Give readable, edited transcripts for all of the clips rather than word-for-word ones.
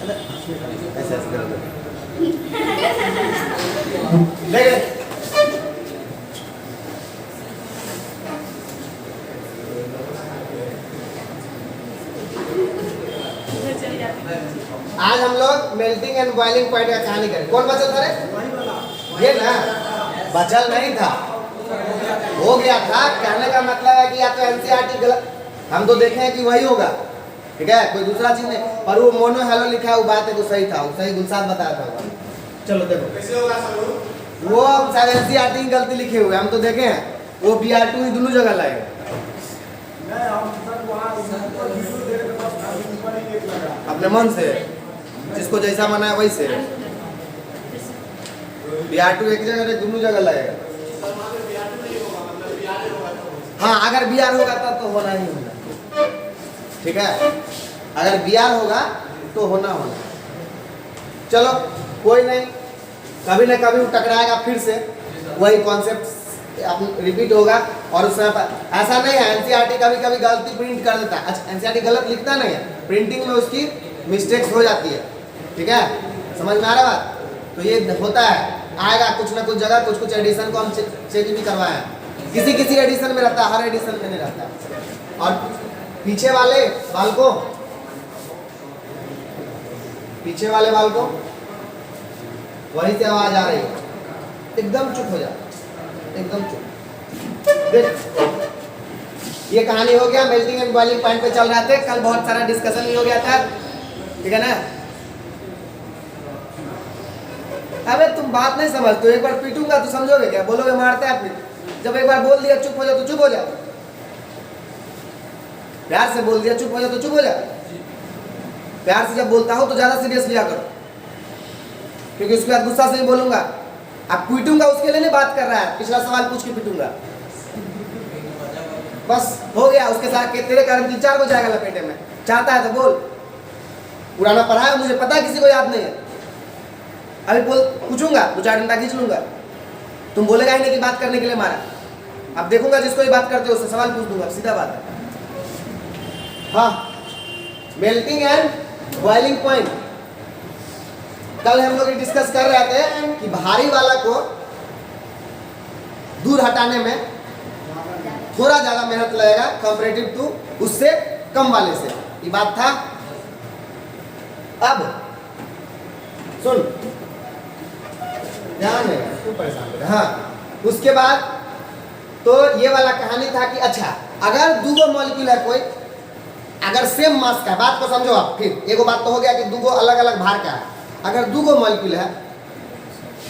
ऐसे ऐसे कर ले। आज हम लोग मेल्टिंग एंड बॉइलिंग पॉइंट का कहानी करें। कौन बचल था रे? ये ना बचल नहीं था, हो गया था। कहने का मतलब है कि या तो एनसीईआरटी गलत, हम तो देखे हैं कि वही होगा, ठीक है, कोई दूसरा चीज नहीं। पर वो मोनो हेलो लिखा है, वो बात है, वो सही था, वो सही गुलसाद बताया था। चलो देखो कैसे होगा सब, वो शायद एनसीईआरटी की गलती लिखे हुए, हम तो देखे हैं। वो BR2 ही दोनों जगह लाएगा। अपने मन से, जिसको जैसा मना है वैसे। BR2 एक जगह दोनों जगह लाएगा। हाँ, अगर BR होगा तब तो होना ही होना, ठीक है। अगर BR होगा तो होना होना। चलो कोई नहीं, कभी न कभी टकराएगा फिर से, वही कॉन्सेप्ट रिपीट होगा। और उसमें ऐसा नहीं है, एनसीईआरटी कभी कभी गलती प्रिंट कर देता है। अच्छा, एनसीईआरटी गलत लिखता नहीं है, प्रिंटिंग में उसकी मिस्टेक्स हो जाती है, ठीक है, समझ में आ रहा बात? तो ये होता है, आएगा कुछ ना कुछ जगह, कुछ कुछ एडिशन को हम चेक भी करवाए हैं। किसी किसी एडिशन में रहता है, हर एडिशन में नहीं रहता। और पीछे वाले बाल को, पीछे वाले बाल को वहीं से आवाज आ रही है, एकदम चुप हो जा, एकदम चुप। देख, ये कहानी हो गया, मेल्टिंग एंड बॉइलिंग पॉइंट पे चल रहे थे। कल बहुत सारा डिस्कशन भी हो गया था, ठीक है ना। अबे तुम बात नहीं समझ, तो एक बार पीटूंगा तो समझोगे क्या? बोलोगे मारते हैं फिर। जब एक बार बोल दिया चुप हो जा तो चुप हो जा, प्यार से बोल दिया चुप हो जा तो चुप हो जा। प्यार से जब बोलता हो तो ज्यादा सीरियस लिया करो, क्योंकि उसके बाद गुस्सा से ही बोलूंगा। अब पीटूंगा उसके लिए नहीं बात कर रहा है, पिछला सवाल पूछ के पीटूंगा, बस हो गया। उसके साथ के तेरे कारण 3-4 को जाएगा लपेटे में। चाहता है तो बोल, पुराना पढ़ा है, मुझे पता है किसी को याद नहीं है। अभी बोल, पूछूंगा, 2-4 डंडा खींच लूंगा, तुम बोलेगा ही नहीं कि बात करने के लिए मारा। अब देखूंगा जिसको ही बात करते हो उससे सवाल पूछ दूंगा, सीधा बात है। हाँ, मेल्टिंग एंड बॉइलिंग पॉइंट। कल हम लोग डिस्कस कर रहे थे कि भारी वाला को दूर हटाने में थोड़ा ज्यादा मेहनत लगेगा कंपैरेटिव टू उससे कम वाले से, ये बात था। अब सुन, ध्यान है, तू परेशान कर। हाँ, उसके बाद तो ये वाला कहानी था कि अच्छा, अगर दूगो मॉलिक्यूल है कोई, अगर सेम मास का, बात को समझो आप। फिर एगो बात तो हो गया कि दूगो अलग अलग भार का है। अगर दूगो मॉलिक्यूल है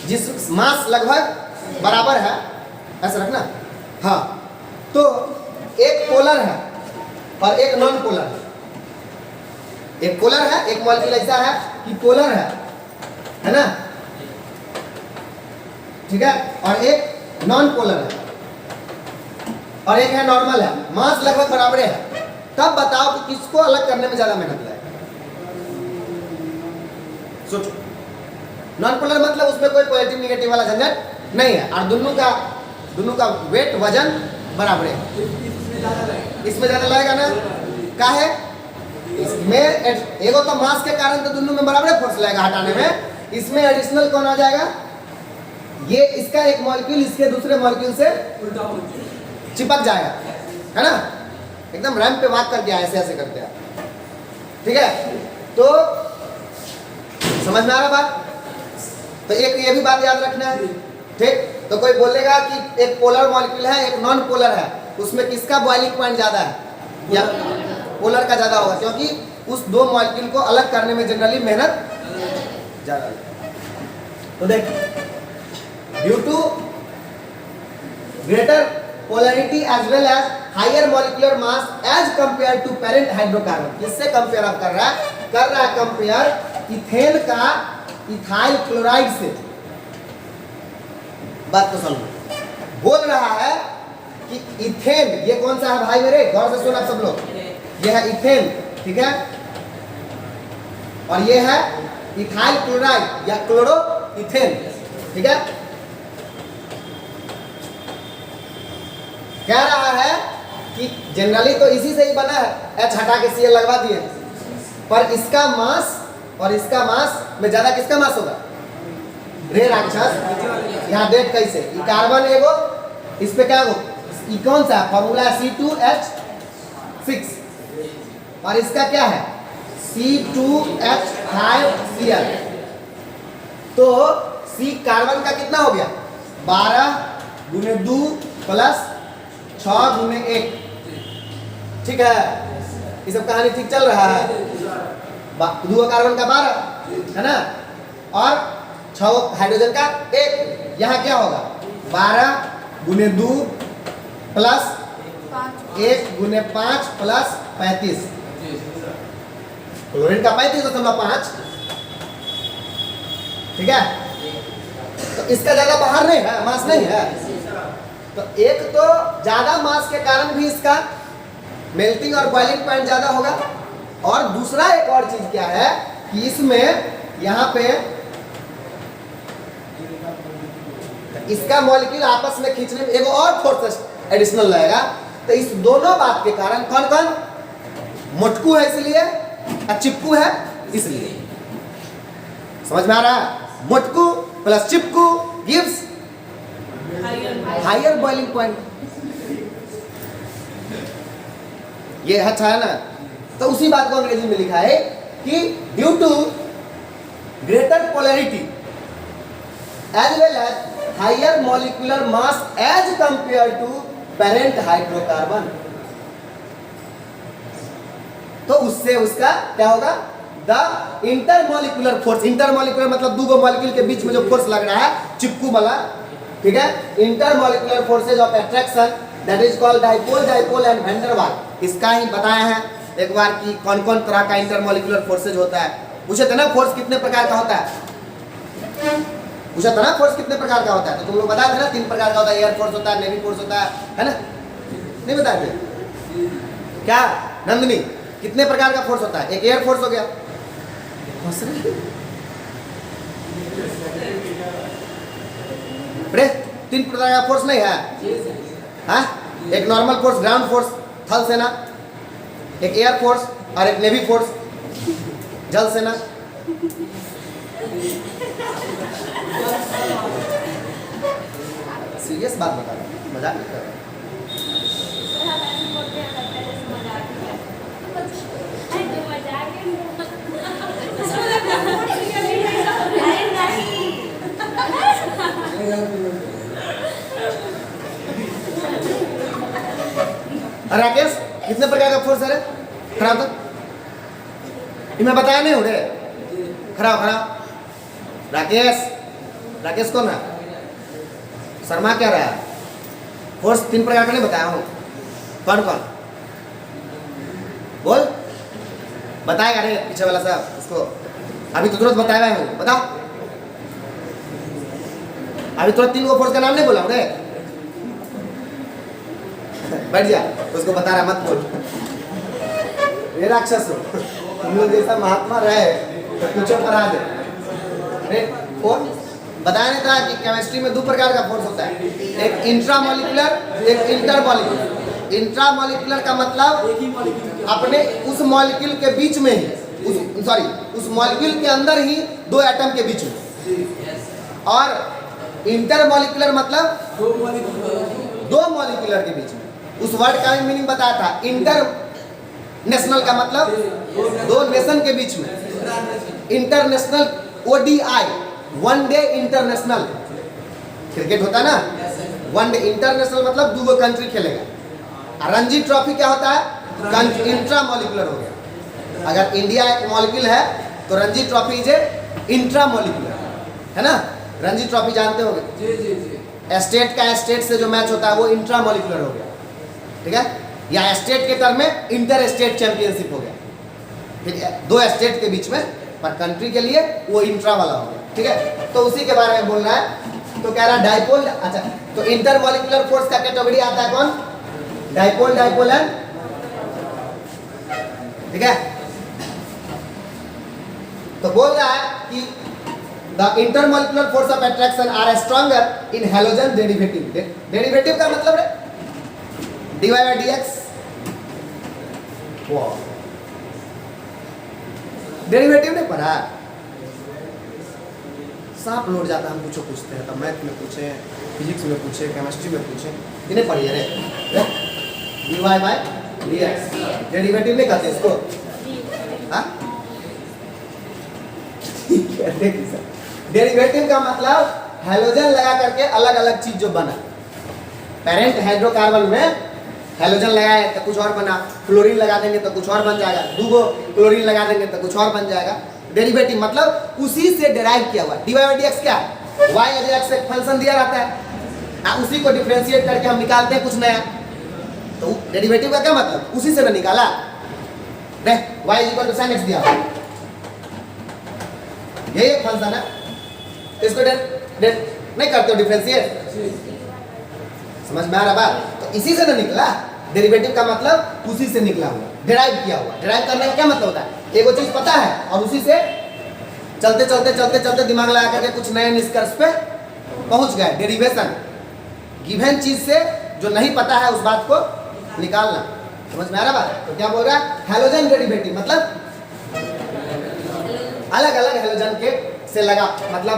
जिस मास लगभग बराबर है, ऐसा रखना, हाँ, तो एक पोलर है और एक नॉन पोलर है। एक पोलर है, एक मॉलिक्यूल ऐसा है कि पोलर है ना, ठीक है, और एक नॉन पोलर है और एक है नॉर्मल है। मास लगभग बराबर है। तब बताओ कि किसको अलग करने में ज्यादा मेहनत लगेगा? सोचो। नॉन पोलर मतलब उसमें कोई पॉजिटिव नेगेटिव वाला झंझट नहीं है, और दोनों का वेट, वजन बराबर है। इसमें ज्यादा लगेगा ना, क्या है इसमें? एगो तो मास के कारण तो दोनों में बराबर फोर्स लगेगा हटाने में। इसमें एडिशनल कौन आ जाएगा? ये इसका एक मॉलिक्यूल इसके दूसरे मॉलिक्यूल से चिपक जाएगा, है ना, एकदम रैंप पे वॉक कर दिया, ऐसे ऐसे करते हैं, ठीक है। तो समझ में आ रहा बात? तो एक ये भी बात याद रखना है, ठीक। तो कोई बोलेगा कि एक पोलर मॉलिक्यूल है, एक नॉन पोलर है, उसमें किसका बॉइलिंग पॉइंट ज्यादा है? या पोलर का ज्यादा होगा, क्योंकि उस दो मॉलिक्यूल को अलग करने में जनरली मेहनत ज्यादा है। तो देख, due to greater polarity as well as higher molecular mass as compare to parent hydrocarbon. किससे कंपेयर अब कर रहा है? कर रहा है कंपेयर इथेन का इथाइल क्लोराइड से। बात को समझो, बोल रहा है कि इथेन, ये कौन सा है भाई मेरे, गौर से सुना सब लोग, ये है इथेन, ठीक है, और ये है इथाइल क्लोराइड या क्लोरो इथेन, ठीक है। कह रहा है कि जनरली तो इसी से ही बना है, H हटा के Cl लगवा दिए, पर इसका मास और इसका मास में ज्यादा किसका मास होगा? रे राक्षस। यहाँ डेट कैसे? ये कार्बन एगो, इस पे क्या हो? ये कौन सा फॉर्मूला है? C2H6 और इसका क्या है? C2H5Cl। तो C कार्बन का कितना हो गया? 12 गुने 2 प्लस 6 गुने 1। ठीक है, ये सब कहानी ठीक चल रहा है। 2 कार्बन का 12 है ना, और 6 हाइड्रोजन का 1। यहाँ क्या होगा? 12 गुने 2 प्लस 1 गुने 5 प्लस 35। क्लोरीन का 35.5। ठीक है, तो इसका ज्यादा बाहर नहीं है, मास नहीं है। तो एक तो ज्यादा मास के कारण भी इसका मेल्टिंग और बॉइलिंग पॉइंट ज्यादा होगा, और दूसरा एक और चीज क्या है कि इसमें यहाँ पे इसका मॉलिक्यूल आपस में खींचने में एक और फोर्स एडिशनल लगेगा। तो इस दोनों बात के कारण कौन कौन? मोटकू है इसलिए, और चिपकू है इसलिए। समझ में आ रहा है? मोटकू प्लस चिपकू गिव्स हायर बॉइलिंग पॉइंट। ये अच्छा है ना। तो उसी बात को अंग्रेजी में लिखा है कि due to greater polarity as well as higher molecular mass as compare to parent hydrocarbon, तो उससे उसका क्या होगा? The intermolecular force. इंटरमॉलिक्यूलर मतलब 2 मॉलिक्यूल के बीच में जो फोर्स लग रहा है, चिपकू वाला, ठीक है, intermolecular forces of attraction that is called dipole and van der Waal. इसका ही बताया है एक बार कि कौन कौन तरह का इंटरमॉलिक्यूलर फोर्सेज होता है। पूछे थे ना फोर्स कितने प्रकार का होता है? पूछा था ना फोर्स कितने प्रकार का होता है? तो तुम लोग बताए थे ना 3 प्रकार का होता है। एयर फोर्स होता है, नेवी फोर्स होता है ना? नहीं बताए थे क्या नंदिनी? कितने प्रकार का फोर्स होता है? एक एयर फोर्स हो गया, अरे 3 प्रकार का फोर्स नहीं है? हाँ, एक नॉर्मल फोर्स, ग्राउंड फोर्स, थल सेना, एक एयर फोर्स और एक नेवी फोर्स, जल सेना। सीरियस बात बता रहा हूँ, मजाक नहीं कर रहा। राकेश कितने प्रकार का फोर्स है? खराब तो मैं बताया नहीं हूँ रे। खराब राकेश, राकेश कौन है? शर्मा क्या रहा है? फोर्स 3 प्रकार का नहीं बताया हूँ। कौन कौन बोल? बताएगा रे पीछे वाला साहब उसको। अभी तो तुरंत बताया हूँ, बताओ। अभी तुरंत 3 फोर्स का नाम नहीं बोला रे। बैठ जा, उसको बता रहा मत बोल। ये राक्षस हो तुम लोग जैसा महात्मा रहे तो कुछ करा दे। बताया नहीं था कि केमिस्ट्री में 2 प्रकार का फोर्स होता है, एक इंट्रामॉलिक्यूलर, एक इंटरमॉलिक्यूलर। इंट्रामॉलिक्यूलर का मतलब अपने उस मॉलिक्यूल के बीच में ही, उस मॉलिक्यूल के अंदर ही 2 एटम के बीच में। और इंटरमॉलिक्यूलर मतलब 2 मॉलिक्यूलर के बीच में। उस वर्ड का मीनिंग बताया था। इंटरनेशनल का मतलब 2 नेशन के बीच में। International ODI, one day international cricket होता है ना, वन डे इंटरनेशनल मतलब 2 कंट्री खेलेगा। रणजी ट्रॉफी क्या होता है? इंट्रामॉलिक्यूलर हो गया। अगर इंडिया एक मॉलिक्यूल है तो रणजी ट्रॉफी इज इंट्रामॉलिक्यूलर, है ना? रणजी ट्रॉफी जानते होंगे? स्टेट का स्टेट से जो मैच होता है वो इंट्रामॉलिक्यूलर हो गया, ठीक है? या स्टेट के टर्म में इंटर स्टेट चैंपियनशिप हो गया, ठीक है? 2 स्टेट के बीच में, पर कंट्री के लिए वो इंट्रा वाला हो गया, ठीक है? तो उसी के बारे में बोल रहा है। तो कह रहा है डाइपोल। अच्छा, तो इंटरमॉलिक्यूलर फोर्स का कैटेगरी आता है कौन? डाइपोल, डाइपोल एंड, ठीक है? तो बोल रहा है कि the intermolecular force of attraction are stronger in halogen derivative. Derivative का मतलब है dy by dx। डेरिवेटिव नहीं पढ़ा, सांप लौट जाता है, हम कुछ पूछते हैं, तो मैथ में पूछे, फिजिक्स में पूछे, केमिस्ट्री में पूछे, इन्हें पढ़िए रे dy बाय dx, डेरिवेटिव नहीं कहते इसको, हाँ? डेरिवेटिव का मतलब हैलोजन लगा करके अलग अलग चीज जो बना। पेरेंट हाइड्रोकार्बन में हैलोजन लगाए तो कुछ और बना, क्लोरीन लगा देंगे तो कुछ और बन जाएगा, दूगो क्लोरीन लगा देंगे तो कुछ और बन जाएगा। डेरिवेटिव मतलब उसी से डिराइव किया हुआ। dy बाई dx क्या है? y अगर x एक फंक्शन दिया रहता है, उसी को डिफरेंशिएट करके हम निकालते हैं कुछ नया। तो डेरिवेटिव का क्या मतलब? उसी से ना निकाला। देख y equal to sin x दिया, ये एक फंक्शन है, इसको नहीं करते हो डिफरेंशिएट, समझ में आ रहा बात? तो इसी से ना निकला। डेरिवेटिव का मतलब उसी से निकला हुआ, डिराइव किया हुआ। डिराइव करने का क्या मतलब होता है? एक वो चीज पता है और उसी से चलते चलते चलते चलते दिमाग लगा करके कुछ नए निष्कर्ष पे पहुंच गए। डेरिवेशन, गिवन चीज से जो नहीं पता है उस बात को निकालना। समझ में आ रहा बात? तो क्या बोल रहा है? हैलोजन डेरिवेटिव मतलब अलग अलग हैलोजन के से लगा, मतलब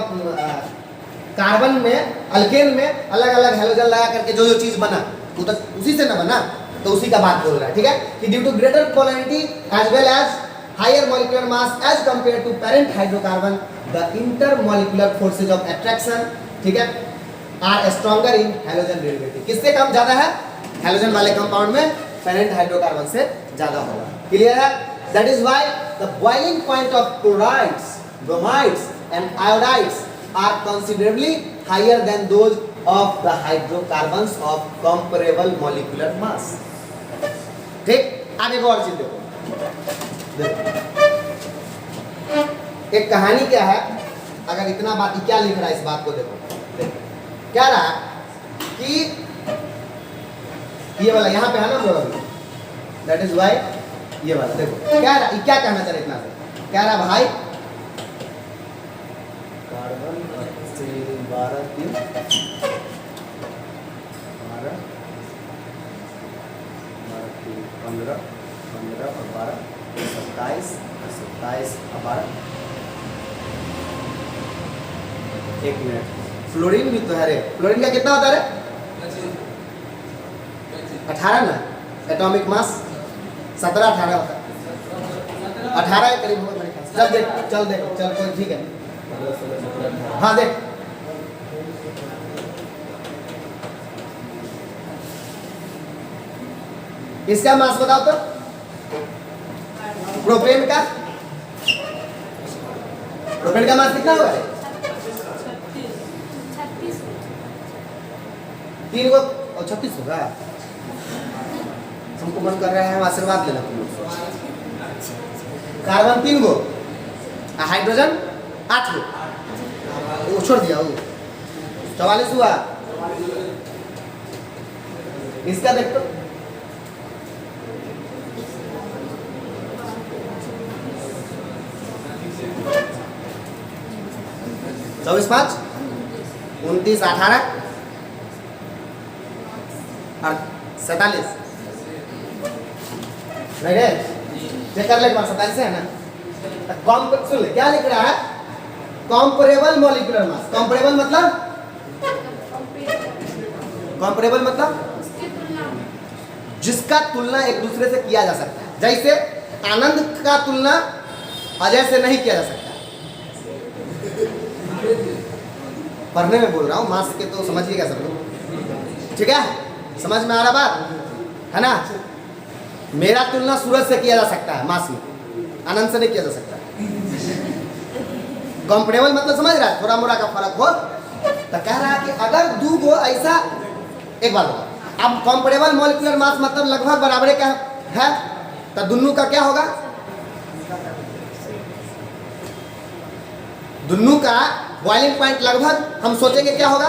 कार्बन में, अल्केन में अलग अलग हैलोजन लगा करके जो जो चीज बना वो तो उसी से ना बना, तो उसी का बात बोल रहा है। ठीक है कि due to greater polarity as well as higher molecular mass as compare to parent hydrocarbon, the intermolecular forces of attraction, ठीक है, are stronger in halogen derivative. किससे कम ज्यादा है? हैलोजन वाले कंपाउंड में पेरेंट हाइड्रोकार्बन से ज्यादा होगा। क्लियर है? That is why the boiling point of chlorides, bromides and iodides are considerably higher than those of the hydrocarbons of comparable molecular mass. ठीक, अब एक और चीज देखो, एक कहानी क्या है, अगर इतना बात क्या लिख रहा है इस बात को देखो, क्या रहा कि ये वाला यहाँ पे है ना ब्रो, दैट इज वाई ये वाला देखो क्या रहा, क्या कहना चाह रहे इतना से, क्या रहा भाई, कार्बन से 12 3 12 15 15 और 12 27 27 और 12, एक मिनट, फ्लोरीन भी तो है रे, फ्लोरीन का कितना होता है रे? 18 ना, एटॉमिक मास 17 18 होता है, 18 के करीब होगा मेरे ख्याल से। चल देख, चल देख, चल कोई ठीक है, हाँ देख, इसका मास बताओ तो, प्रोपेन का, प्रोपेन का मास कितना होगा? 3 को और 36 होगा। हमको मन कर रहा है हम आशीर्वाद लेना। कार्बन 3 गो, हाइड्रोजन 8 गो, वो छोड़ दिया, वो 44 हुआ। इसका देख तो, चौबीस 5 29 18 और 47 चेक कर ले, 47 है ना। कॉम सुन ले क्या लिख रहा है, कॉम्परेबल मॉलिक्यूलर मास। कॉम्परेबल मतलब, कॉम्परेबल मतलब जिसका तुलना एक दूसरे से किया जा सकता है। जैसे आनंद का तुलना अजय से नहीं किया जा सकता। पढ़ने में बोल रहा हूँ, मास के तो समझिएगा सब लोग, ठीक है? समझ में आ रहा बात है ना? मेरा तुलना सूरज से किया जा सकता है मास में, आनंद से नहीं किया जा सकता। कंपेरेबल मतलब समझ रहा है, थोड़ा मोड़ा का फर्क हो। तो कह रहा है कि अगर दो गो ऐसा, एक बात होगा, अब कंपेरेबल मॉलिक्यूलर मास मतलब लगभग बराबर का है, तो दोनों का क्या होगा? दोनों का बॉइलिंग पॉइंट लगभग हम सोचेंगे क्या होगा।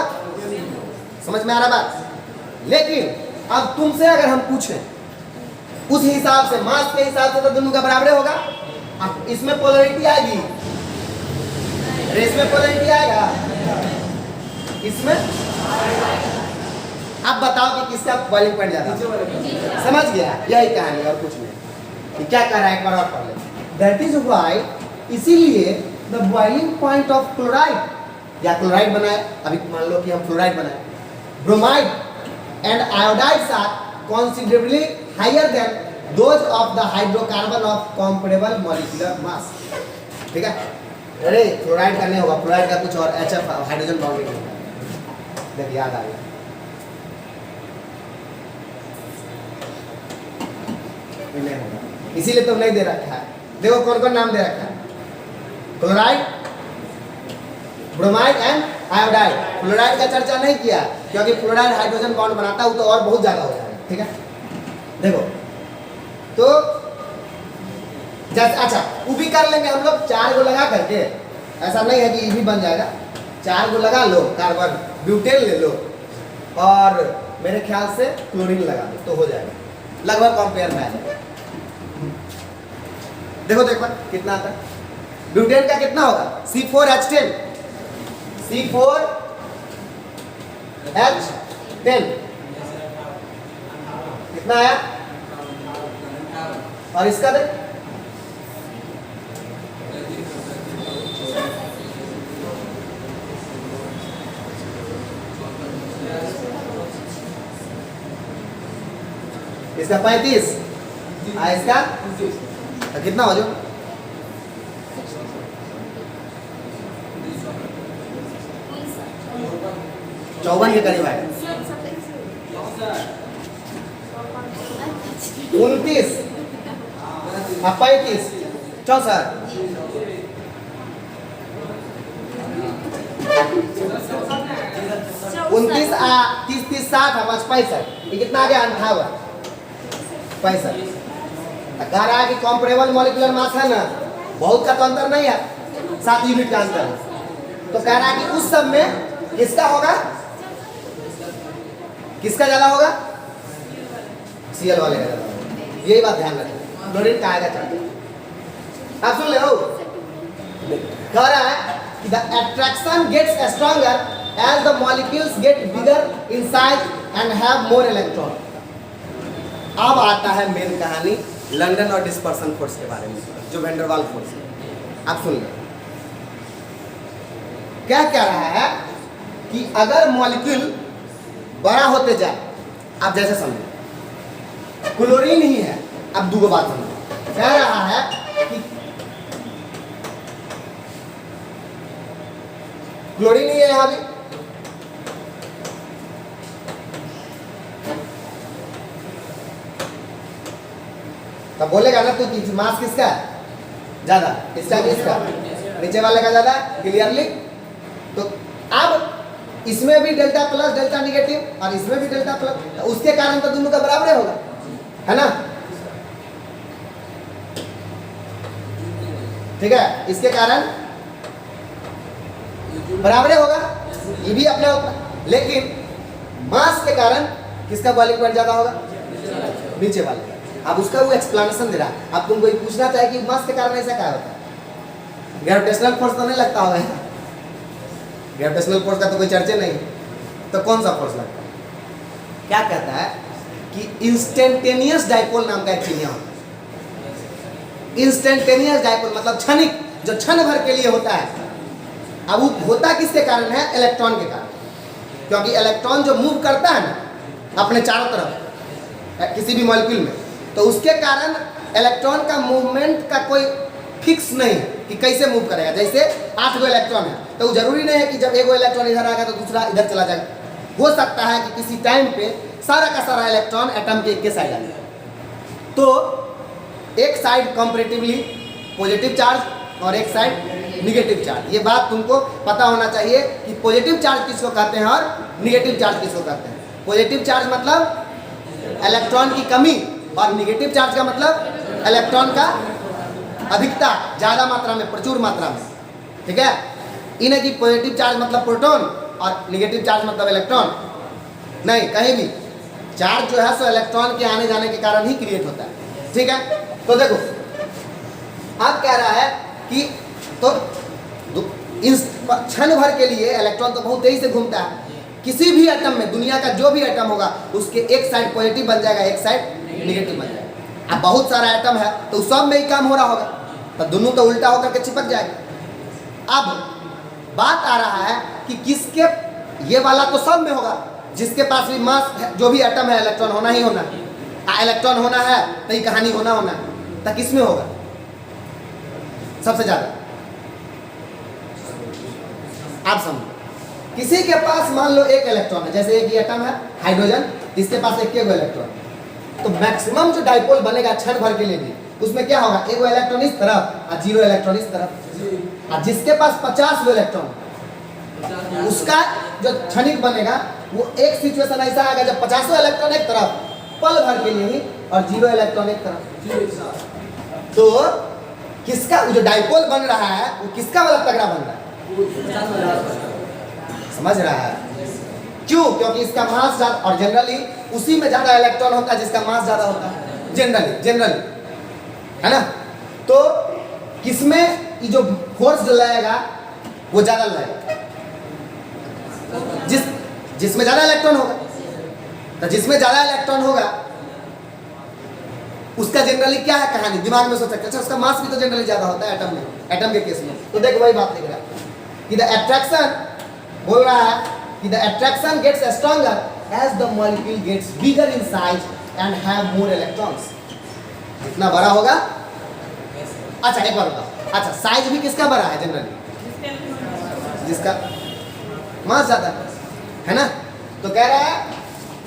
समझ में आ रहा बात? लेकिन अब तुमसे अगर हम पूछें उस हिसाब से, मास के हिसाब से, तो दोनों का बराबर होगा। अब इसमें पोलैरिटी आएगी, रेस में पोलैरिटी आएगा, इसमें। अब बताओ कि किसका बॉइलिंग पॉइंट ज्यादा? समझ गया? यही कहानी और कुछ नहीं। क्या कह रहा है, एक बार और पढ़ ले। दैट इज व्हाई इसीलिए the boiling point of chloride या क्लोराइड बनाए, अभी मान लो कि हम फ्लोराइड बनाए, bromide and iodides are considerably higher than those of the hydrocarbon of comparable molecular mass. ठीक है? अरे फ्लोराइड का नहीं होगा, फ्लोराइड का कुछ और HF हाइड्रोजन बॉन्डिंग होगा। देख याद आ गया। नहीं होगा, इसीलिए तो नहीं दे रखा है। देखो कौन कौन नाम दे रखा है, chloride, bromide and iodide. Fluoride का चर्चा नहीं किया क्योंकि फ्लोराइड हाइड्रोजन बॉन्ड बनाता है, वो तो और बहुत ज्यादा हो जाएगा। ठीक है, देखो तो जैसे अच्छा वो भी कर लेंगे हम लोग 4 को लगा करके, ऐसा नहीं है कि ये भी बन जाएगा। 4 को लगा लो, कार्बन ब्यूटेन ले लो और मेरे ख्याल से क्लोरीन लगा दो तो हो जाएगा, लगभग कंपेयर में आ जाएगा। देखो देखो कितना आता है, ब्यूटेन का कितना होगा C4H10, C4H10 कितना आया, और इसका देख इसका 35, इसका तो कितना हो जाओ 54 के करीब आएगा। 29, 35, 64, 29, 30, 30, 60, 65, ये कितना आ गया 58, 65। कह रहा है कि कॉम्परेबल मॉलिक्यूलर मास है ना, बहुत का तो अंतर नहीं है, 7 यूनिट का अंतर है। तो कह रहा है कि उस सब में किसका होगा, किसका ज्यादा होगा, Cl वाले का ज्यादा होगा। यही बात ध्यान रखें, क्लोरीन का आएगा चढ़। आप सुन ले हो, कह रहा है कि the attraction gets stronger as the molecules get bigger in size and have more electron. अब आता है मेन कहानी लंदन और डिस्पर्सन फोर्स के बारे में, जो वैन डर वाल्स फोर्स है। आप सुन लो क्या कह रहा है कि अगर मॉलिक्यूल बड़ा होते जाए, आप जैसे समझो क्लोरीन ही है। अब दूसरी बात समझो, कह रहा है कि क्लोरीन ही है यहां भी, तब बोलेगा ना तू मास किसका ज्यादा, इसका कि इसका, नीचे वाले का ज्यादा, क्लियरली। तो अब इसमें भी डेल्टा प्लस डेल्टा निगेटिव और इसमें भी डेल्टा प्लस, तो उसके कारण तो दोनों का बराबर होगा, है ना। ठीक है, इसके कारण बराबर होगा, ये भी अपने होगा, लेकिन मास के कारण किसका बॉइलिंग पॉइंट ज्यादा होगा, नीचे वाले का। अब उसका वो एक्सप्लेनेशन दे रहा है। अब तुमको ये पूछना चाहिए कि मास के कारण ऐसा क्या होता है, ग्रेविटेशनल फोर्स तो नहीं लगता होगा, ग्रेविटेशनल फोर्स का तो कोई चर्चा नहीं, तो कौन सा फोर्स लगता है। क्या कहता है कि इंस्टेंटेनियस डाइपोल नाम का एक चीज होता है। इंस्टेंटेनियस डाइपोल मतलब क्षणिक, जो क्षण भर के लिए होता है। अब वो होता किसके कारण है, इलेक्ट्रॉन के कारण, क्योंकि इलेक्ट्रॉन जो मूव करता है ना अपने चारों तरफ किसी भी मॉलिक्यूल में, तो उसके कारण इलेक्ट्रॉन का मूवमेंट का कोई फिक्स नहीं कि कैसे मूव करेगा। जैसे 8 गो इलेक्ट्रॉन है, तो जरूरी नहीं है कि जब 1 गो इलेक्ट्रॉन इधर आएगा तो दूसरा इधर चला जाएगा। हो सकता है कि किसी टाइम पे सारा का सारा इलेक्ट्रॉन एटम के एक के साइड आ जाए, तो एक साइड कंपैरेटिवली पॉजिटिव चार्ज और एक साइड निगेटिव चार्ज। ये बात तुमको पता होना चाहिए कि पॉजिटिव चार्ज किसको कहते हैं और निगेटिव चार्ज किसको कहते हैं। पॉजिटिव चार्ज मतलब इलेक्ट्रॉन की कमी और निगेटिव चार्ज का मतलब इलेक्ट्रॉन का अधिकता, ज्यादा मात्रा में, प्रचुर मात्रा में। ठीक है, इन्हें कि पॉजिटिव चार्ज मतलब प्रोटॉन और निगेटिव चार्ज मतलब इलेक्ट्रॉन नहीं, कहीं भी चार्ज जो है सो इलेक्ट्रॉन के आने जाने के कारण ही क्रिएट होता है। ठीक है, तो देखो अब कह रहा है कि तो इस क्षण भर के लिए इलेक्ट्रॉन तो बहुत तेजी से घूमता है। किसी भी एटम में, दुनिया का जो भी एटम होगा उसके एक साइड पॉजिटिव बन जाएगा, एक साइड निगेटिव बन जाएगा। अब बहुत सारा एटम है तो सब में ही काम हो रहा होगा, तो दोनों का उल्टा होकर के चिपक जाएगा। अब बात आ रहा है कि किसके, ये वाला तो सब में होगा, जिसके पास भी मास जो भी एटम है इलेक्ट्रॉन होना ही होना है, इलेक्ट्रॉन होना है तो ये कहानी होना है, तो किस में होगा सबसे ज्यादा? आप समझो, किसी के पास मान लो एक इलेक्ट्रॉन है, जैसे एक एटम है हाइड्रोजन, इसके पास एक इलेक्ट्रॉन, तो मैक्सिमम जो डाइपोल बनेगा क्षण भर के लिए भी, उसमें क्या होगा, एक इलेक्ट्रॉन इस तरफ और 0 इलेक्ट्रॉन इस तरफ। और जिसके पास 50 इलेक्ट्रॉन, उसका जो क्षणिक बनेगा वो एक सिचुएशन ऐसा आएगा जब 50 इलेक्ट्रॉन एक तरफ पल भर के लिए ही और 0 इलेक्ट्रॉन एक तरफ। तो किसका जो डाइपोल बन रहा है वो किसका वाला तगड़ा बन रहा है? समझ रहा है? क्यों? क्योंकि इसका मास ज्यादा, और जनरली उसी में ज्यादा इलेक्ट्रॉन होता है जिसका मास ज्यादा होता है, जनरली है ना। तो किसमें ये जो फोर्स जो लगेगा वो ज्यादा लगेगा, जिसमें ज्यादा इलेक्ट्रॉन होगा। तो जिसमें ज्यादा इलेक्ट्रॉन होगा उसका जनरली क्या है कहानी, दिमाग में सोच सकते हैं, अच्छा उसका मास भी तो जनरली ज्यादा होता है एटम में, एटम के केस में। तो देखो वही बात लिख रहा है कि द अट्रैक्शन, बोल रहा है कि the attraction gets stronger as the molecule gets bigger in size and have more electrons. जितना बड़ा होगा, अच्छा एक बार बताओ, अच्छा साइज भी किसका बड़ा है जनरली? जिसका मास ज्यादा है ना। तो कह रहा है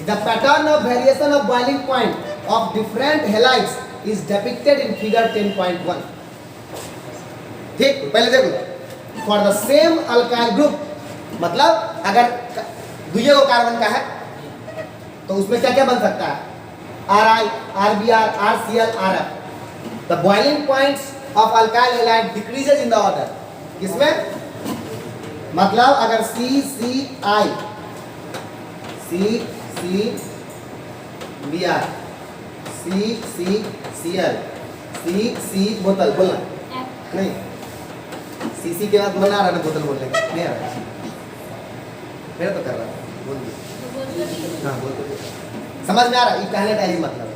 the pattern of variation of boiling point of different halides is depicted in figure 10.1। ठीक, पहले देखो, for the same alkyl group, मतलब अगर दुइये को कार्बन का है तो उसमें क्या क्या बन सकता है, Ri, Rbr, RCl, Rf। the boiling points of alkyl halide decreases in the order। किसमें? मतलब अगर CCI, CCBr, CCCl, CC बोतल बोलना नहीं, CC के बाद बोलना आ रहा है ना, बोतल बोलने का नहीं आ रहा है, मेरा तो कर रहा है, बोल दिया, हाँ बोल दो, समझ में आ रहा है? ये कहने का यही मतलब है।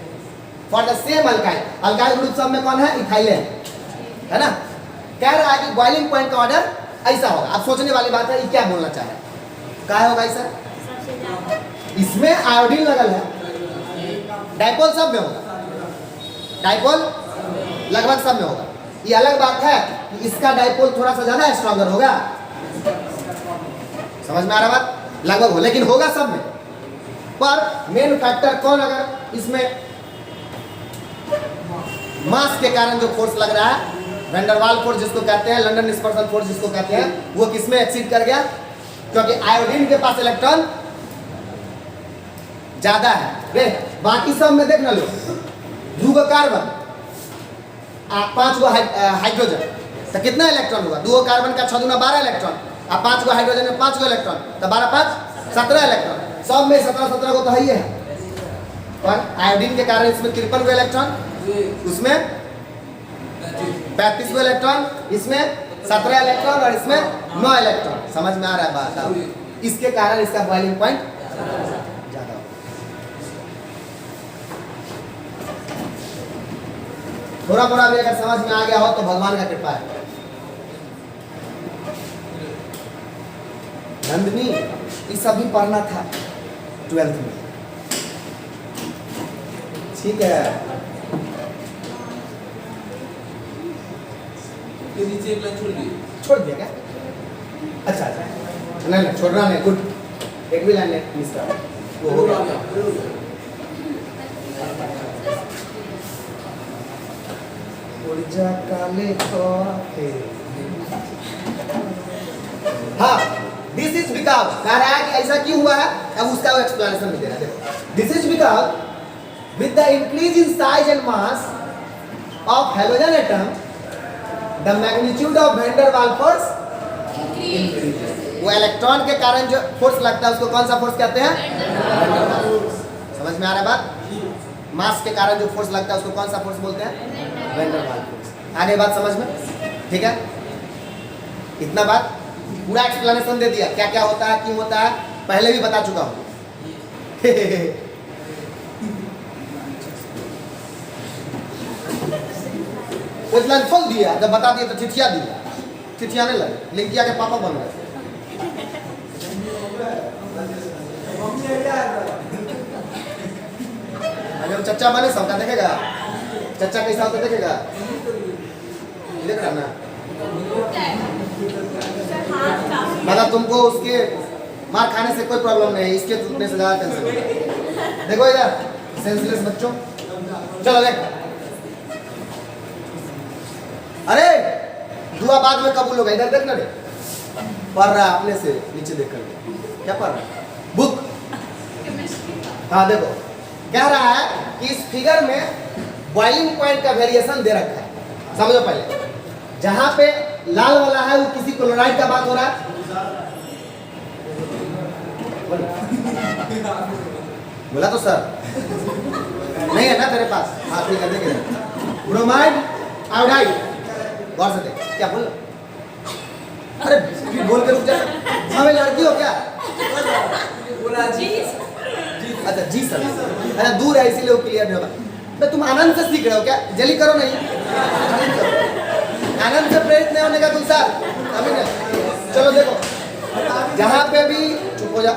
For the same alkyl, alkyl group सब में कौन है? इथाइलेन है ना। कह रहा है कि बॉइलिंग पॉइंट का ऑर्डर ऐसा होगा। अब सोचने वाली बात है, ये क्या बोलना चाह रहा है, क्या होगा ऐसा? इसमें आयोडीन लगल है, डाइपोल सब में होगा, डाइपोल लगभग सब में होगा। ये अलग बात है कि इसका डाइपोल थोड़ा सा ज्यादा स्ट्रॉन्गर होगा, समझ में आ रहा बात? लगभग हो, लेकिन होगा सब में। पर मेन फैक्टर कौन, अगर इसमें मास के कारण जो फोर्स लग रहा है, वैंडरवाल फोर्स जिसको कहते हैं, लंदन डिस्पर्सन फोर्स जिसको कहते हैं, वो किसमें एक्सीड कर गया? क्योंकि आयोडीन के पास इलेक्ट्रॉन ज्यादा है। देख बाकी सब में देख ना लो, 2 कार्बन 5 हाइड्रोजन, तो कितना इलेक्ट्रॉन होगा? 2 कार्बन का 6 दूना 12 इलेक्ट्रॉन, और 5 हाइड्रोजन में 5 इलेक्ट्रॉन, तो 12 5 17 इलेक्ट्रॉन। सब में 17 को तो है ही है, पर आयोडीन के कारण इसमें 53 इलेक्ट्रॉन, उसमें 35 इलेक्ट्रॉन, इसमें 17 इलेक्ट्रॉन और इसमें 9 इलेक्ट्रॉन। समझ में आ रहा है बात? इसके कारण इसका बॉइलिंग पॉइंट ज्यादा होगा। थोड़ा थोड़ा भी अगर समझ में आ गया हो तो भगवान का कृपा है। नंदनी ये सब भी पढ़ना था 12th में, ठीक है? नीचे एक लाइन छोड़ दिया क्या? अच्छा नहीं छोड़ना नहीं, गुड। एक भी लाइन नहीं मिस कर, वो हो गया। काले हाँ, दिस इज बिकॉज कह रहा है कि ऐसा क्यों हुआ है, अब उसका एक्सप्लेनेशन भी दे रहा है। This is because with the increase in size and mass of halogen atom the magnitude of van der Waals force increases। वो इलेक्ट्रॉन के कारण जो फोर्स लगता है उसको कौन सा फोर्स कहते हैं? समझ में आ रहा है बात? मास के कारण जो फोर्स लगता है उसको कौन सा फोर्स बोलते हैं? Van der Waals force. आगे बात समझ में? ठीक है, इतना बात पूरा एक्सप्लेनेशन दे दिया, क्या क्या होता है, क्यों होता है, पहले भी बता चुका हूँ। एक लाइन खोल दिया, जब बता दिया तो चिट्ठिया दिया, चिट्ठियाने लगे, लिंकिया के पापा बन गए। अगर चच्चा बने सबका देखेगा, चच्चा कैसा होता देखेगा, देख रहा ना। मतलब तुमको उसके मार खाने से कोई प्रॉब्लम नहीं है, इसके टूटने से ज्यादा टेंशन है। देखो इधर सेंसलेस बच्चों, चलो देख। अरे दुआ बाद में कबूल होगा, इधर देखना रे। पढ़ रहा अपने से नीचे देख कर, क्या पढ़ रहा है? बुक। हाँ देखो, कह रहा है कि इस फिगर में बॉइलिंग पॉइंट का वेरिएशन दे रखा है। समझो पहले, जहां पे लाल वाला है वो किसी क्लोराइड का बात हो रहा है। बोला तो सर नहीं है ना तेरे पास? हाँ ठीक है, देखे ब्रोमाइड आयोडाइड, गौर से देख क्या बोल। अरे फिर बोल के रुक जा, हमें लड़की हो क्या? अच्छा जी सर, अरे दूर है इसीलिए वो क्लियर नहीं होगा। तो तुम आनंद से सीख रहे हो क्या? जल्दी करो नहीं, आनंद से प्रेरित नहीं होने का तुम सर अभी नहीं। चलो देखो, जहाँ पे भी चुप हो जा,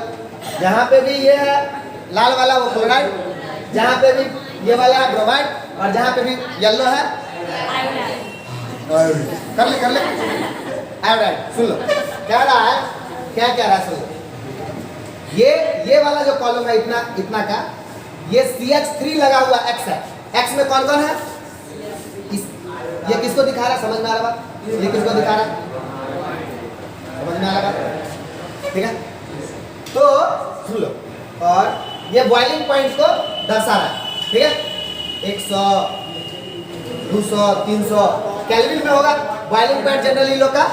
जहाँ पे भी ये है लाल वाला वो क्लोराइड, जहाँ पे भी ये वाला है ब्रोमाइड, और जहाँ पे भी येलो है कर ले आयोडाइड। सुन लो क्या रहा है, क्या कह रहा है सुन लो। ये वाला जो कॉलम है इतना का, ये CH3 लगा हुआ X है। X में कौन कौन है? ये किसको दिखा रहा है? समझ में आ रहा बात? ये किसको दिखा रहा है? समझ में आ रहा बात? ठीक है, तो सुन लो। और ये बॉइलिंग पॉइंट को दर्शा रहा है, ठीक है। 100 200 300 केल्विन में होगा बॉइलिंग पॉइंट। जनरली लोग का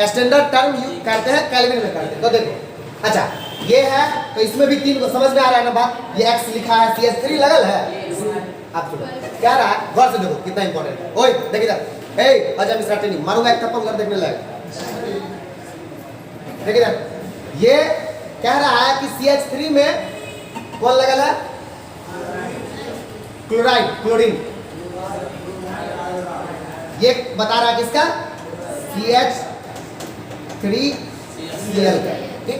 स्टैंडर्ड टर्म यूज करते हैं, केल्विन में करते हैं। तो देखो, अच्छा ये है तो इसमें भी 3 को समझ में आ रहा है ना बात? ये X लिखा है, CH3 लगल है। आप सुनो क्या रहा है, गौर से देखो कितना इंपॉर्टेंट है। ओए देख इधर, ए अजय मिश्रा ट्रेनिंग मारूंगा एक थप्पड़, उधर देखने लगे। देख इधर, ये कह रहा है कि CH3 में कौन लगल है? Chloride, chlorine. ये बता रहा है किसका? CH3Cl का, ठीक।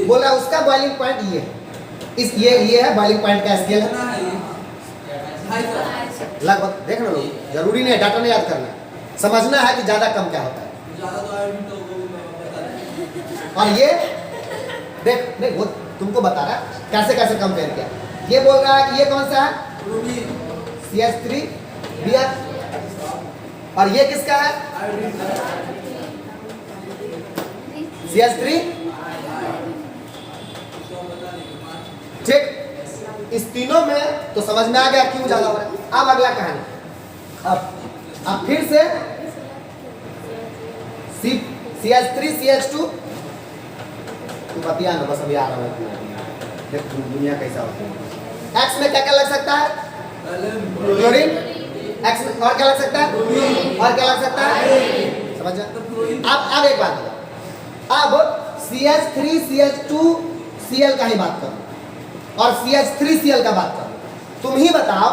बोला उसका बॉइलिंग पॉइंट ये है, ये है बॉइलिंग पॉइंट का स्केल है लगभग। देख लो, जरूरी नहीं है डाटा नहीं याद करना, समझना है कि ज्यादा कम क्या होता है। और ये देख नहीं, वो तुमको बता रहा है कैसे कैसे कंपेयर किया। ये बोल रहा है कि ये कौन सा है? CH3Br। और ये किसका है? CH3। ठीक, इस तीनों में तो समझ में आ गया क्यों ज्यादा हो रहा है। अब अगला कहानी, अब फिर से CH3 CH2 तू बतिया ना, बस अभी आ रहा हूँ। देख दुनिया कैसा होता है। X में क्या क्या लग सकता है? क्लोरीन। X में और क्या लग सकता है? और क्या लग सकता है? समझ जा। अब एक बात बताओ, अब CH3 CH2 Cl का ही बात करो और CH3Cl का बात करो। तुम ही बताओ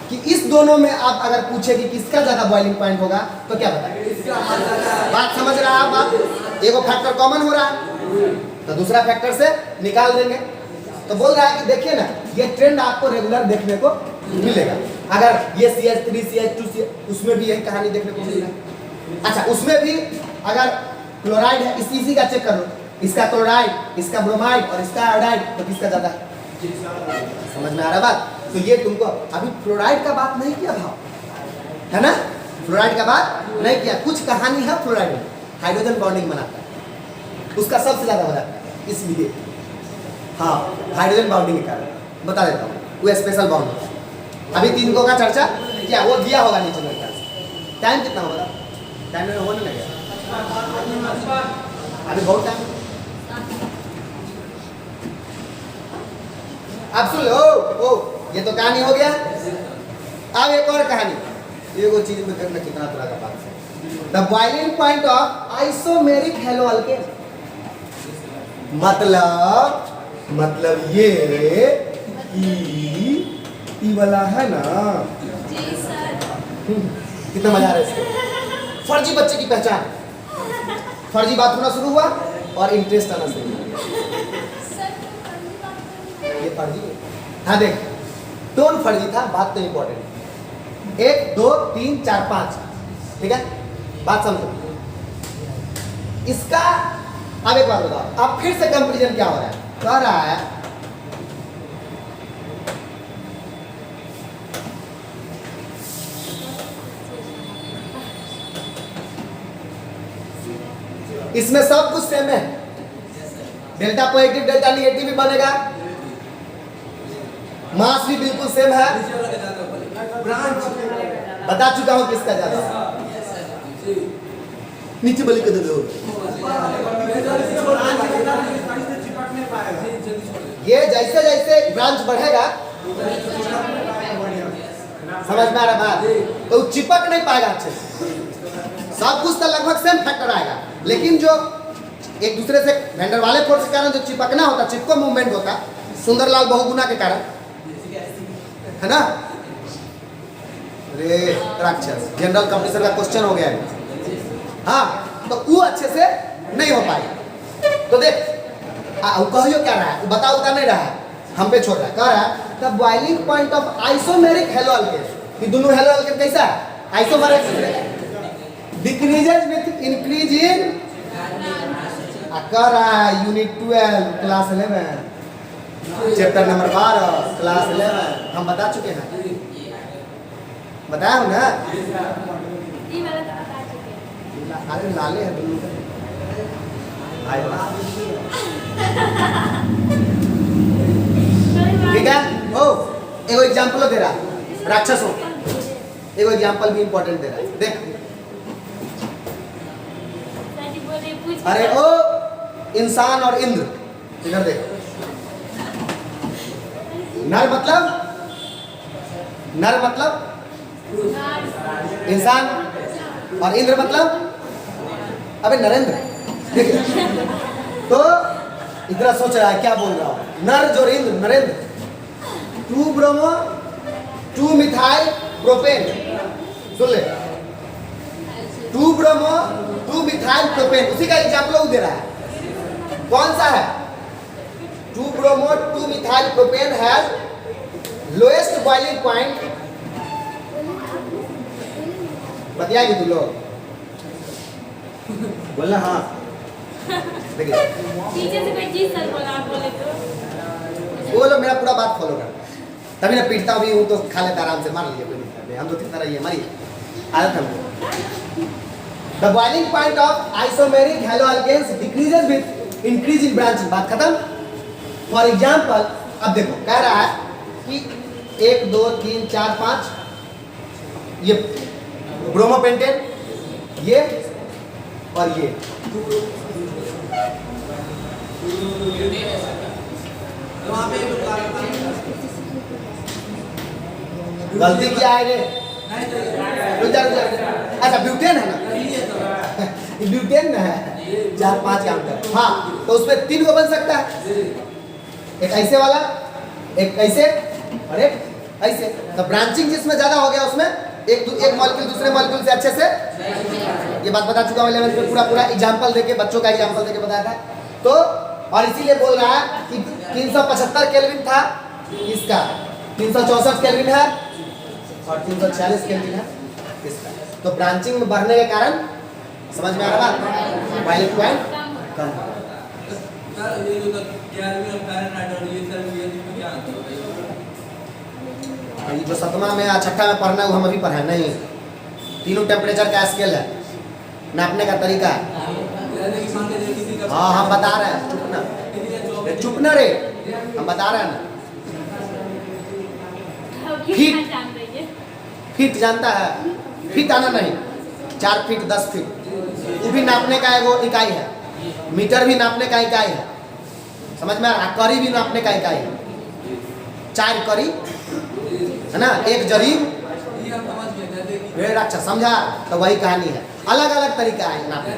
कि इस दोनों में आप अगर पूछे कि किसका ज्यादा बॉइलिंग पॉइंट होगा तो क्या बताएं? बात समझ रहा है आप? एगो फैक्टर कॉमन हो रहा है तो दूसरा फैक्टर से निकाल देंगे। तो बोल रहा है कि देखिए ना, ये ट्रेंड आपको रेगुलर देखने को मिलेगा। अगर ये CH3 CH2 उसमें भी यही कहानी देखने को मिलेगा। अच्छा, उसमें भी अगर क्लोराइड है, इसी का चेक करो, इसका क्लोराइड, इसका ब्रोमाइड और इसका आयोडाइड, तो किसका ज्यादा है? समझ में आ रहा बात? तो ये तुमको अभी फ्लोराइड का बात नहीं किया था, है ना? फ्लोराइड का बात नहीं किया। कुछ कहानी है फ्लोराइड में, हाइड्रोजन बॉन्डिंग बनाता है, उसका सबसे ज्यादा हो जाता है, इसलिए हाँ हाइड्रोजन बॉन्डिंग के कारण बता देता हूँ, वो स्पेशल बॉन्ड। अभी 3 को का चर्चा क्या वो दिया होगा नीचे में। टाइम कितना होगा? टाइम में होने लगेगा अभी बहुत टाइम। आप सुन लो, ओ ये तो कहानी हो गया। अब एक और कहानी, ये वो चीज में करना कितना तरह का बात है। The boiling point of isomeric hello alkane. मतलब ये ई वाला है ना, कितना मजा आ रहा है इसको। फर्जी बच्चे की पहचान, फर्जी बात होना शुरू हुआ और इंटरेस्ट आना शुरू हुआ। ये फर्जी है। हाँ देख, टोन फर्जी था, बात तो इंपॉर्टेंट। 1 2 3 4 5, ठीक है, बात समझो। इसका अब एक बात बताओ, अब फिर से कंपेरिजन क्या हो रहा है? कह रहा है इसमें सब कुछ सेम है, डेल्टा पॉजिटिव डेल्टा निगेटिव भी बनेगा, मास भी बिल्कुल सेम है। बता चुका हूं किसका ज्यादा है। नीचे बलि कर दो। ये जैसे जैसे ब्रांच बढ़ेगा, समझ में आ रहा बात, तो चिपक नहीं पाएगा अच्छे से। सब कुछ तो लगभग सेम फैक्टर आएगा, लेकिन जो एक दूसरे से वेंडर वाले फोर्स के कारण जो चिपकना होता, चिपको मूवमेंट होता, सुंदरलाल बहुगुना के कारण, है ना। अरे राक्षस, जनरल कंपटीशन का क्वेश्चन हो गया है। हाँ, तो वो अच्छे से नहीं हो पाएगा। तो देख कहियो क्या रहा है, बता उता नहीं रहा है, हम पे छोड़ रहा है। कह रहा है the boiling point of isomeric hello alkane, ये दोनों हेलो अल्केन कैसा है? आइसोमेरिक, डिक्रीजेस विद इंक्रीज इन, कह रहा है unit 12 class 11 chapter number 12 class 11 हम बता चुके हैं, बताया हूं ना। अरे लाले है दोनों, ठीक है। ओ एगो एग्जांपल दे रहा, राक्षसों एगो एग्जांपल भी इंपॉर्टेंट दे रहा, देख। अरे ओ इंसान और इंद्र, इधर देख। नर मतलब इंसान और इंद्र मतलब अबे नरेंद्र, ठीक है। तो इतना सोच रहा है क्या बोल रहा हूं, नर जो Indra, Narendra, 2 bromo 2 methyl propane, सुन ले, 2 ब्रोमो 2 मिथाइल प्रोपेन, उसी का एग्जाम्पल दे रहा है। कौन सा है? 2 bromo 2 methyl propane has lowest boiling point, बतियाएंगे तुम लोग, बोलना हाँ। देखिए पीछे से कोई चीज सर बोला, आप बोले तो वो लोग मेरा पूरा बात फॉलो कर, तभी ना पीटता भी हूँ तो खा लेता आराम से, मार लिए कोई नहीं, हम तो कितना रही है हमारी आदत हमको। The boiling point of isomeric halo alkanes decreases with increase in branching, बात खत्म। फॉर एग्जांपल अब देखो, कह रहा है कि 1 2 3 4 5 ये ब्रोमोपेंटेन, ये और ये, गलती क्या है रे? अच्छा ब्यूटेन है ना, ब्यूटेन है 4 5 का अंतर। हाँ, तो उसमें 3 को बन सकता है, एक ऐसे वाला, एक ऐसे और एक ऐसे। तो ब्रांचिंग जिसमें ज्यादा हो गया उसमें एक मॉलिक्यूल दूसरे मॉलिक्यूल से अच्छे से, ये बात बता चुका हूं 11th में, पूरा एग्जांपल देके, बच्चों का एग्जांपल देके बताया था। तो और इसीलिए बोल रहा है कि 375 केल्विन था इसका, 364 केल्विन है और 346 केल्विन है इसका। तो ब्रांचिंग में बढ़ने के कारण, समझ में आ रहा है, बॉइलिंग पॉइंट कम हो। ये जो 7वां में या 6ठा में पढ़ना है वो हम अभी पढ़ा नहीं, तीनों टेम्परेचर का स्केल है, नापने का तरीका है। हाँ हम बता रहे हैं, चुप ना रे, हम बता रहे हैं ना। फीट जानता है, फीट आना नहीं, 4 फीट 10 फीट वो भी नापने का एगो इकाई है, मीटर भी नापने का इकाई है, समझ में आ रहा। करी भी नापने का इकाई है, 4 करी है ना, 1 जरीब, अच्छा समझा। तो वही कहानी है, अलग अलग तरीका है नापने।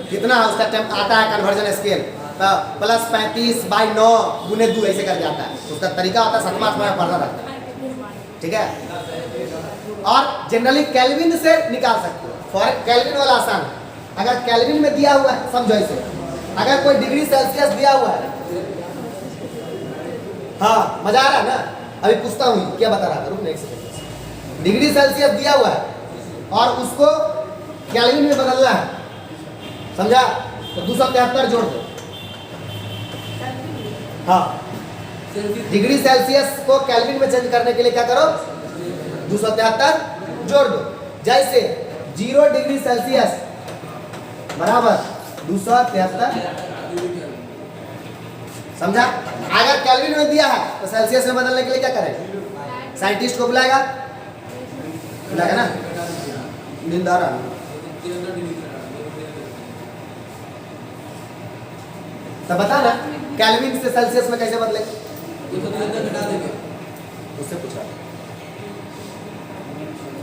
कितना उसका आता है कन्वर्जन स्केल, तो +35/9 × 2 ऐसे कर जाता है, उसका तरीका होता है 7वां 8वां में पढ़ना रहता है, ठीक है। और जनरली केल्विन से निकाल सकते हो। फॉर केल्विन वाला आसान है। अगर केल्विन में दिया हुआ है, समझो इसे, अगर कोई डिग्री सेल्सियस दिया हुआ है, हाँ मजा आ रहा है ना, अभी पूछता हूँ क्या बता रहा था, रुक नेक्स्ट सेकंड। डिग्री सेल्सियस दिया हुआ है और उसको केल्विन में बदलना है, समझा? तो 273 जोड़ दो। हाँ, डिग्री सेल्सियस को केल्विन में चेंज करने के लिए क्या करो, 273 जोड़ दो। जैसे 0 डिग्री सेल्सियस बराबर 273, समझा? अगर केल्विन में दिया है तो सेल्सियस में बदलने के लिए क्या करें, साइंटिस्ट को बुलाएगा ना, निंदारा। तो बता ना केल्विन से सेल्सियस में कैसे बदले, उससे पूछा।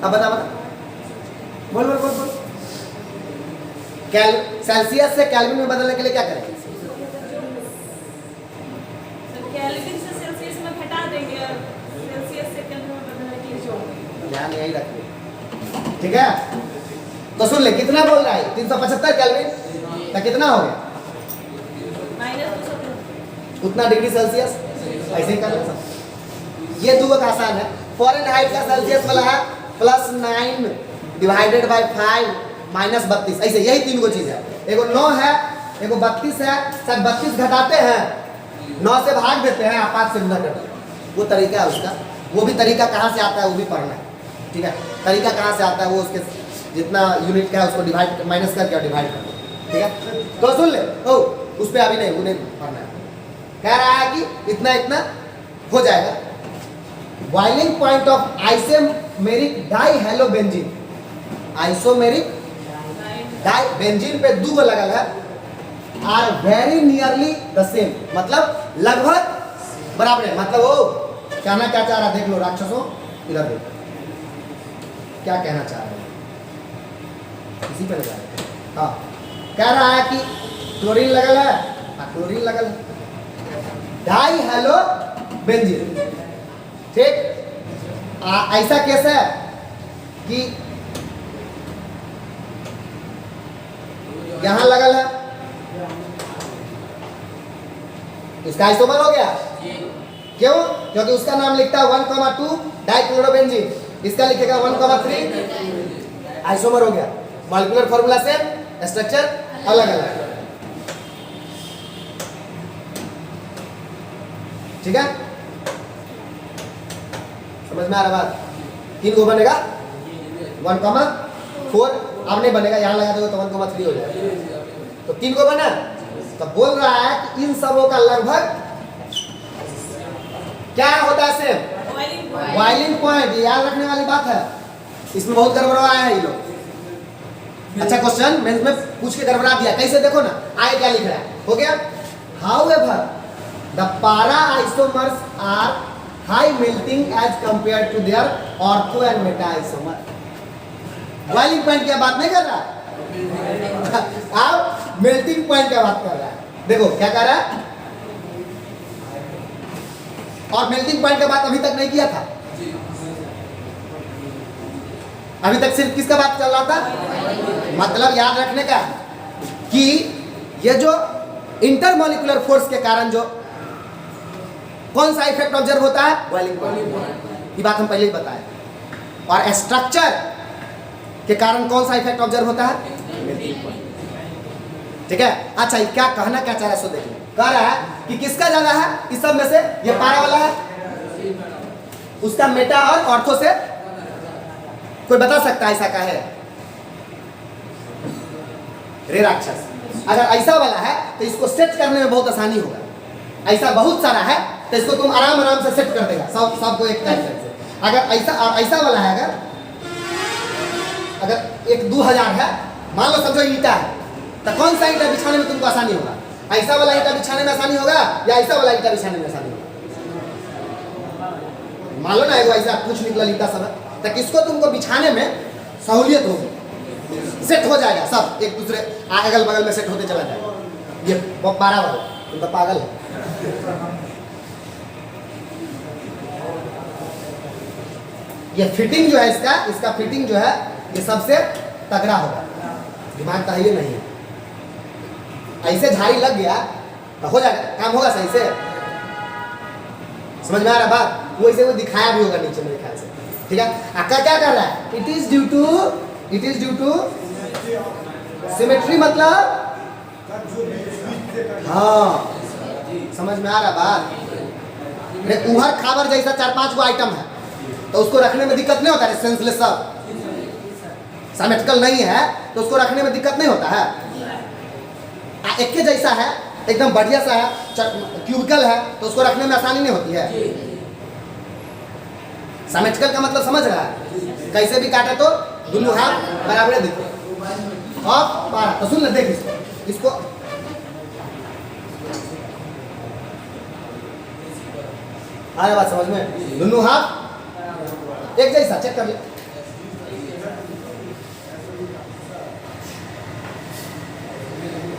अब बता बोल बोल बोल बोल। सेल्सियस से केल्विन में बदलने के लिए क्या करें, केल्विन से सेल्सियस में घटा देंगे और सेल्सियस से केल्विन में बदलने के लिए जोड़ देंगे। ध्यान यही रखिए, ठीक है? तो सुन ले कितना बोल रहा है, 375 केल्विन, तो कितना हो गया, -273 उतना डिग्री सेल्सियस। ऐसे ही कर लो सब। ये दो का आसान है। फ़ारेनहाइट का सेल्सियस वाला है +9 डिवाइडेड बाय 5 -32, ऐसे यही तीन गो चीज है। एगो 9 है, एगो 32 है, सब 32 घटाते हैं, 9 से भाग देते हैं, 5 से गुना करते हैं। वो तरीका है उसका, वो भी तरीका कहाँ से आता है वो भी पढ़ना है, ठीक है? तरीका कहाँ से आता है वो उसके जितना यूनिट का है उसको डिवाइड माइनस करके डिवाइड कर दो, ठीक है? तो सुन ले, ओ उस पर अभी नहीं, वो नहीं पढ़ना है। कह रहा है कि इतना इतना हो जाएगा। Boiling point of isomeric di halobenzene, isomeric di benzene पे दो लगल है, are very nearly the same, मतलब लगभग बराबर है। मतलब वो कहना क्या चाह रहा है, देख लो राक्षसों, इधर देखो क्या कहना चाह रहा है, इसी पे लगा है। हाँ, कह रहा है कि क्लोरीन लगल है, क्लोरीन लगल है, डाई हेलो बेंजीन, ठीक? ऐसा केस है कि यहां लगल है, इसका आइसोमर हो गया। क्यों? क्योंकि उसका नाम लिखता है 1,2 डाइक्लोरोबेंजीन, इसका लिखेगा 1,3, आइसोमर हो गया। मॉलिक्यूलर फॉर्मूला से स्ट्रक्चर अलग अलग, ठीक है? समझ में आ रहा बात? 3 गो बनेगा 1,4, अब नहीं बनेगा, यहाँ लगा दोगे तो 1,3 हो जाएगा। तो 3 गो बना। तो बोल रहा है कि इन सबों का लगभग क्या होता है, सेम बॉइलिंग पॉइंट। याद रखने वाली बात है, इसमें बहुत गड़बड़ाया है ये लोग। अच्छा क्वेश्चन मेंस में पूछ के गड़बड़ा दिया, कैसे देखो ना, आगे क्या लिख रहा है, हो गया। However the para isomers are high melting as compare to their ortho and meta isomer. Boiling point की बात नहीं कर रहा, आप मेल्टिंग पॉइंट की बात कर रहा है। देखो क्या कर रहा है, और मेल्टिंग पॉइंट की बात अभी तक नहीं किया था, अभी तक सिर्फ किसका बात चल रहा था। मतलब याद रखने का कि ये जो इंटरमॉलिक्यूलर फोर्स के कारण जो कौन सा इफेक्ट ऑब्जर्व होता है, बॉइलिंग पॉइंट, ये बात हम पहले ही बताए। और स्ट्रक्चर के कारण कौन सा इफेक्ट ऑब्जर्व होता है, मेल्टिंग पॉइंट, ठीक है? अच्छा ये क्या कहना क्या चाह रहा है सो देखिए, कह रहा है कि किसका ज्यादा है इस सब में से, ये पारा वाला है, उसका मेटा और ऑर्थो से कोई बता सकता है ऐसा का है रे राक्षस? अगर ऐसा वाला है तो इसको सेट करने में बहुत आसानी होगा। ऐसा बहुत सारा है तो इसको तुम आराम आराम से सेट कर देगा सबको एक टाइप से। अगर ऐसा वाला है, अगर एक 2000 है, मान लो समझो ईटा है, तो कौन सा ईटा बिछाने में तुमको आसानी होगा? ऐसा वाला ईटा बिछाने में आसानी होगा या ऐसा वाला ईटा बिछाने में आसानी होगा? मान लो ना एगो ऐसा कुछ निकला ईटा सब, तो किसको तुमको बिछाने में सहूलियत होगी, सेट हो जाएगा सब एक दूसरे अगल बगल में सेट होते चला जाएगा। ये 12 वाला तुम तो पागल है। ये फिटिंग जो है इसका फिटिंग जो है ये सबसे तगड़ा होगा। दिमाग का ये नहीं है, ऐसे झाड़ी लग गया तो हो जाएगा, काम होगा सही से। समझ में आ रहा बात? वो इसे वो दिखाया भी होगा नीचे मेरे ख्याल से, ठीक है। अक्का क्या कर रहा है? It is due to symmetry, मतलब हाँ, समझ में आ रहा बात? उहर खाबर जैसा 4-5 गो आइटम है तो उसको रखने में दिक्कत नहीं होता है, सेंसलेस सब सिमेट्रिकल नहीं है तो उसको रखने में दिक्कत नहीं होता है। एक के जैसा है, एकदम बढ़िया सा है, क्यूबिकल है तो उसको रखने में आसानी नहीं होती है। सिमेट्रिकल का मतलब समझ रहा है? कैसे भी काटे तो दोनों हाथ बराबर दिखे। और पारा तो सुन ले, देख इसको आ रहा बात समझ में? दोनों हाथ एक जैसा, चेक कर ले।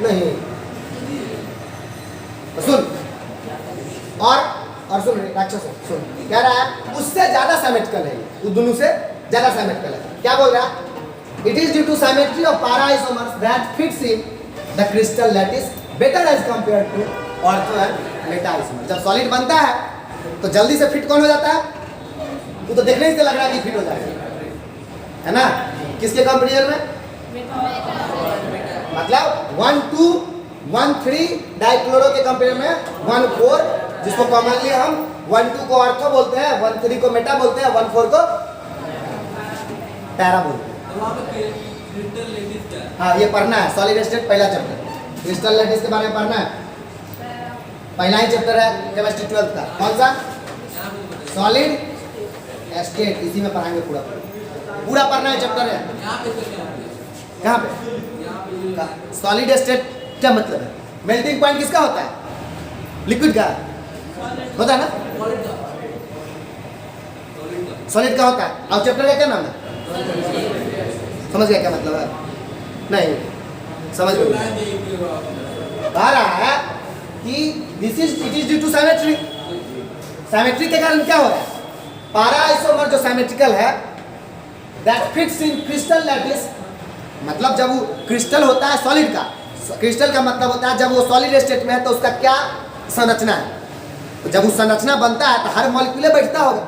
नहीं तो सुन, और सुन राक्षस सुन, कह रहा है उससे ज्यादा सिमेट्रिकल है, वो दोनों से ज्यादा सिमेट्रिकल है। क्या बोल रहा है? It is due to symmetry of para isomers that fits in the crystal lattice better as compared to ortho and meta isomers। जब सॉलिड बनता है तो जल्दी से फिट कौन हो जाता है? वो तो देखने से लग रहा है कि फिट हो जाएगा, है ना? किसके कंपेरिजन में? मतलब 1,2,1,3 डाइक्लोरो के कंपेरिजन में 1,4, जिसको कॉमनली हम 1,2 को ऑर्थो बोलते हैं, 1,3 को मेटा बोलते हैं, 1,4 को पैरा बोलते हैं। हाँ, ये पढ़ना है, सॉलिड स्टेट पहला चैप्टर, क्रिस्टल लैटिस के बारे में पढ़ना है। पहला ही चैप्टर है केमिस्ट्री 12th का। कौन सा? सॉलिड स्टेट, इसी में पढ़ाएंगे पूरा पढ़ना है चैप्टर है। कहाँ पे? सॉलिड स्टेट क्या मतलब है? मेल्टिंग पॉइंट किसका होता है? लिक्विड का होता है ना? सॉलिड का होता है। और चैप्टर का क्या नाम है? समझ गया क्या मतलब है? नहीं समझ में आ रहा है कि it is due to symmetry. Symmetry के कारण क्या हो रहा है? para isomer जो सिमेट्रिकल है that fits in crystal lattice, मतलब जब वो क्रिस्टल होता है सॉलिड का, क्रिस्टल का मतलब होता है जब वो सॉलिड स्टेट में है तो उसका क्या संरचना है। तो जब वो संरचना बनता है तो हर मॉलिक्यूल बैठता होगा।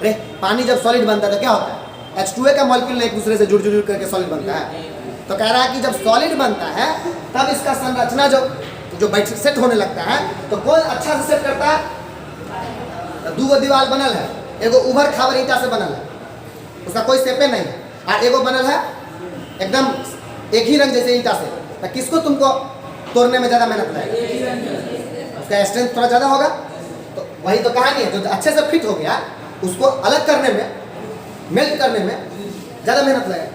अरे पानी जब सॉलिड बनता है तो क्या होता है? H2A का मॉलिक्यूल एक दूसरे से जुड़ करके सॉलिड बनता है। तो कह रहा है कि जब सॉलिड बनता है तब इसका संरचना जो बैठ सेट होने लगता है तो कौन अच्छा से सेट करता है? तो 2 दीवार बनल है, एगो उभर खाबर ईटा से बनल है, उसका कोई सेपे नहीं है, और एगो बनल है एकदम एक ही रंग जैसे ईटा से। तो किसको तुमको तोड़ने में ज़्यादा मेहनत लगेगा? उसका स्ट्रेंथ थोड़ा ज़्यादा होगा। तो वही तो कहानी है, जो अच्छे से फिट हो गया उसको अलग करने में, मेल्ट करने में ज़्यादा मेहनत लगेगा?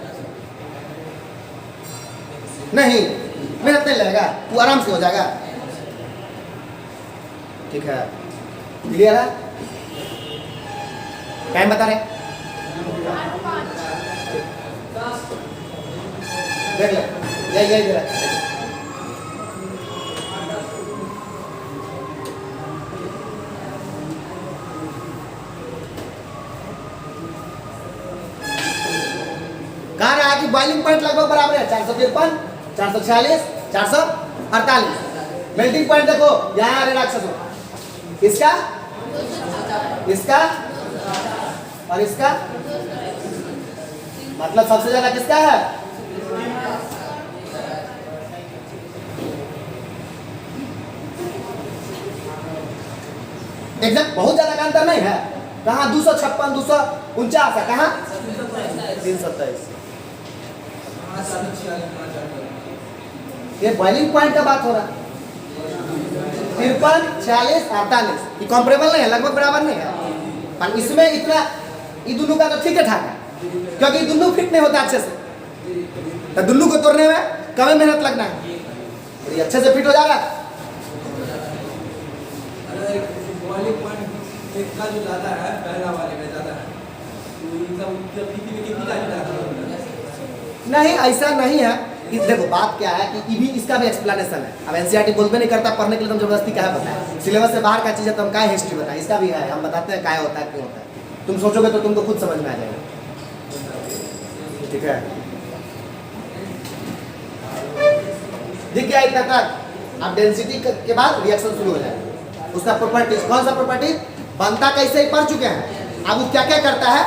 नहीं, मेहनत नहीं लगेगा, वो आराम से हो जाएगा। ठीक है, क्लियर है? टाइम बता रहे, देख ले, यही दे रहा है। कहा रहा है कि बॉइलिंग पॉइंट लगभग बराबर है 453, 446, 448। मेल्टिंग पॉइंट देखो यहाँ आ रहे राक्षसों, इसका और इसका, मतलब सबसे ज्यादा किसका है? एकदम बहुत ज्यादा का अंतर नहीं है। कहाँ 256, 249 है, कहाँ 327। ये बॉइलिंग पॉइंट का बात हो रहा है। 53, 46, 48 ये कॉम्परेबल नहीं है, लगभग बराबर नहीं है। पर इसमें इतना ये दोनों का तो ठीक है ठाक है, क्योंकि दोनों फिट नहीं होता अच्छे से। तो दोनों को तोड़ने में कम मेहनत लगना है, ये अच्छे से फिट हो जाएगा। का जो ज़्यादा है पहला वाले में ज़्यादा है, तो इनका कितनी नहीं ऐसा नहीं है। देखो बात क्या है कि ये भी इसका भी एक्सप्लेनेशन है। अब एनसीईआरटी बोलते नहीं करता, पढ़ने के लिए तुम जबरदस्ती क्या बताए, सिलेबस से बाहर का चीज़ है तो हम क्या हिस्ट्री बताएं, इसका भी है, हम बताते हैं क्या होता है क्यों होता है। तुम सोचोगे तो तुमको खुद समझ में आ जाएगा। ठीक है, दिख गया इतना तक। अब डेंसिटी के बाद रिएक्शन शुरू हो जाएगा। उसका प्रॉपर्टीज, कौन सा प्रॉपर्टीज, बनता कैसे ही पढ़ चुके हैं। अब वो क्या क्या करता है